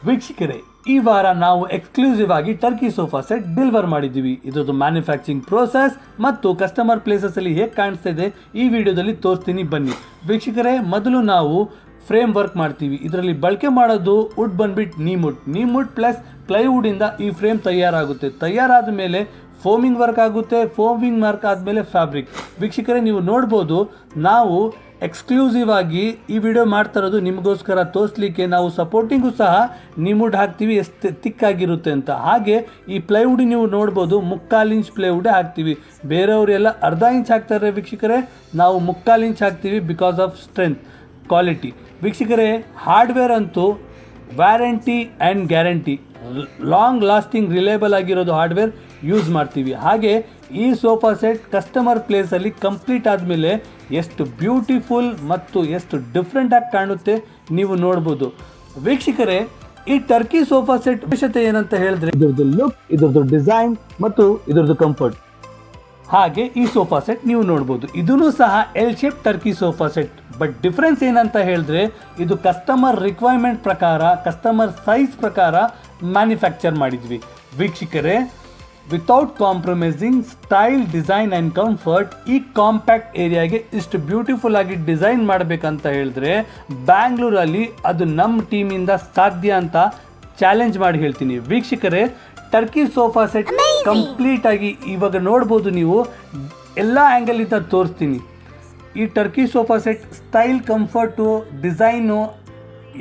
ವೀಕ್ಷಕರೇ, ಈ ವಾರ ನಾವು ಎಕ್ಸ್ಕ್ಲೂಸಿವ್ ಆಗಿ ಟರ್ಕಿ ಸೋಫಾ ಸೆಟ್ ಡೆಲಿವರ್ ಮಾಡಿದ್ದೀವಿ. ಇದರದ್ದು ಮ್ಯಾನುಫ್ಯಾಕ್ಚರಿಂಗ್ ಪ್ರೋಸೆಸ್ ಮತ್ತು ಕಸ್ಟಮರ್ ಪ್ಲೇಸಸ್ಸಲ್ಲಿ ಹೇಗೆ ಕಾಣಿಸ್ತಾ ಇದೆ ಈ ವಿಡಿಯೋದಲ್ಲಿ ತೋರಿಸ್ತೀನಿ, ಬನ್ನಿ. ವೀಕ್ಷಕರೇ, ಮೊದಲು ನಾವು ಫ್ರೇಮ್ ವರ್ಕ್ ಮಾಡ್ತೀವಿ. ಇದರಲ್ಲಿ ಬಳಕೆ ಮಾಡೋದು ವುಡ್ ಬಂದ್ಬಿಟ್ಟು ನೀಮುಡ್ ಪ್ಲಸ್ ಪ್ಲೈವುಡಿಂದ ಈ ಫ್ರೇಮ್ ತಯಾರಾಗುತ್ತೆ. ತಯಾರಾದ ಮೇಲೆ ಫೋಮಿಂಗ್ ವರ್ಕ್ ಆಗುತ್ತೆ. ಫೋಮಿಂಗ್ ವರ್ಕ್ ಆದಮೇಲೆ ಫ್ಯಾಬ್ರಿಕ್. ವೀಕ್ಷಕರೇ, ನೀವು ನೋಡ್ಬೋದು, ನಾವು ಎಕ್ಸ್ಕ್ಲೂಸಿವ್ ಆಗಿ ಈ ವಿಡಿಯೋ ಮಾಡ್ತಾ ಇರೋದು ನಿಮಗೋಸ್ಕರ ತೋರಿಸ್ಲಿಕ್ಕೆ. ನಾವು ಸಪೋರ್ಟಿಂಗು ಸಹ ನೀಮುಡ್ ಹಾಕ್ತೀವಿ, ಎಷ್ಟು ತಿಕ್ಕಾಗಿರುತ್ತೆ ಅಂತ. ಹಾಗೆ ಈ ಪ್ಲೈವುಡ್ ನೀವು ನೋಡ್ಬೋದು, 3/4 ಇಂಚ್ ಪ್ಲೈವುಡ್ ಹಾಕ್ತೀವಿ. ಬೇರೆಯವರೆಲ್ಲ ಅರ್ಧ ಇಂಚ್ ಹಾಕ್ತಾರೆ. ವೀಕ್ಷಕರೇ, ನಾವು 3/4 ಇಂಚ್ ಹಾಕ್ತೀವಿ ಬಿಕಾಸ್ ಆಫ್ ಸ್ಟ್ರೆಂತ್, ಕ್ವಾಲಿಟಿ. ವೀಕ್ಷಕರೇ, ಹಾರ್ಡ್ವೇರ್ ಅಂತೂ warranty and guarantee, long lasting reliable ಆಗಿರೋದು ಹಾರ್ಡ್ವೇರ್ ಯೂಸ್ ಮಾಡ್ತೀವಿ. ಹಾಗೆ ಈ ಸೋಫಾ ಸೆಟ್ ಕಸ್ಟಮರ್ ಪ್ಲೇಸಲ್ಲಿ ಕಂಪ್ಲೀಟ್ ಆದಮೇಲೆ ಎಷ್ಟು ಬ್ಯೂಟಿಫುಲ್ ಮತ್ತು ಎಷ್ಟು ಡಿಫ್ರೆಂಟಾಗಿ ಕಾಣುತ್ತೆ ನೀವು ನೋಡ್ಬೋದು. ವೀಕ್ಷಕರೇ, ಈ ಟರ್ಕಿ ಸೋಫಾ ಸೆಟ್ ವಿಶೇಷತೆ ಏನಂತ ಹೇಳಿದ್ರೆ ಇದರದ್ದು ಲುಕ್, ಇದರದ್ದು ಡಿಸೈನ್ ಮತ್ತು ಇದರದ್ದು ಕಂಫರ್ಟ್. ಹಾಗೆ ಈ ಸೋಫಾ ಸೆಟ್ ನೀವು ನೋಡ್ಬೋದು, ಇದೂ ಸಹ L shape Turkey sofa set. But difference ಏನಂತ ಹೇಳಿದ್ರೆ, ಇದು ಕಸ್ಟಮರ್ ರಿಕ್ವೈರ್ಮೆಂಟ್ ಪ್ರಕಾರ, ಕಸ್ಟಮರ್ ಸೈಜ್ ಪ್ರಕಾರ ಮ್ಯಾನುಫ್ಯಾಕ್ಚರ್ ಮಾಡಿದ್ವಿ. ವೀಕ್ಷಕರೇ, without compromising style, design and comfort, ಈ ಕಾಂಪ್ಯಾಕ್ಟ್ ಏರಿಯಾಗೆ ಇಷ್ಟು ಬ್ಯೂಟಿಫುಲ್ ಆಗಿ ಡಿಸೈನ್ ಮಾಡಬೇಕಂತ ಹೇಳಿದ್ರೆ ಬ್ಯಾಂಗ್ಳೂರಲ್ಲಿ ಅದು ನಮ್ಮ ಟೀಮಿಂದ ಸಾಧ್ಯ ಅಂತ ಚಾಲೆಂಜ್ ಮಾಡಿ ಹೇಳ್ತೀನಿ. ವೀಕ್ಷಕರೇ, ಟರ್ಕಿ ಸೋಫಾ ಸೆಟ್ ಕಂಪ್ಲೀಟ್ ಆಗಿ ಇವಾಗ ನೋಡ್ಬೋದು, ನೀವು ಎಲ್ಲ ಆ್ಯಂಗಲಿಂದ ತೋರಿಸ್ತೀನಿ. ಈ Turkey sofa set style, comfort, design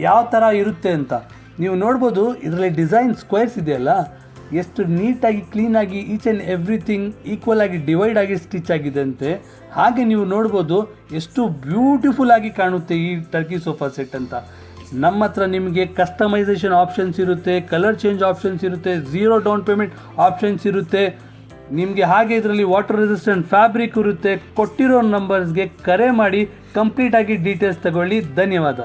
ಯಾವ ಥರ ಇರುತ್ತೆ ಅಂತ ನೀವು ನೋಡ್ಬೋದು. ಇದರಲ್ಲಿ ಡಿಸೈನ್ ಸ್ಕ್ವೇರ್ಸ್ ಇದೆಯಲ್ಲ, ಎಷ್ಟು ನೀಟಾಗಿ ಕ್ಲೀನಾಗಿ ಈಚ್ ಆ್ಯಂಡ್ ಎವ್ರಿಥಿಂಗ್ ಈಕ್ವಲ್ ಆಗಿ ಡಿವೈಡ್ ಆಗಿ ಸ್ಟಿಚ್ ಆಗಿದೆ ಅಂತೆ. ಹಾಗೆ ನೀವು ನೋಡ್ಬೋದು ಎಷ್ಟು ಬ್ಯೂಟಿಫುಲ್ ಆಗಿ ಕಾಣುತ್ತೆ ಈ ಟರ್ಕಿ ಸೋಫಾ ಸೆಟ್ ಅಂತ. ನಮ್ಮ ಹತ್ರ ನಿಮಗೆ ಕಸ್ಟಮೈಸೇಷನ್ ಆಪ್ಷನ್ಸ್ ಇರುತ್ತೆ, ಕಲರ್ ಚೇಂಜ್ ಆಪ್ಷನ್ಸ್ ಇರುತ್ತೆ, 0 ಡೌನ್ ಪೇಮೆಂಟ್ ಆಪ್ಷನ್ಸ್ ಇರುತ್ತೆ ನಿಮಗೆ. ಹಾಗೆ ಇದರಲ್ಲಿ ವಾಟರ್ ರೆಸಿಸ್ಟೆಂಟ್ ಫ್ಯಾಬ್ರಿಕ್ ಇರುತ್ತೆ. ಕೊಟ್ಟಿರೋ ನಂಬರ್ಸ್ಗೆ ಕರೆ ಮಾಡಿ ಕಂಪ್ಲೀಟಾಗಿ ಡೀಟೇಲ್ಸ್ ತಗೊಳ್ಳಿ. ಧನ್ಯವಾದ.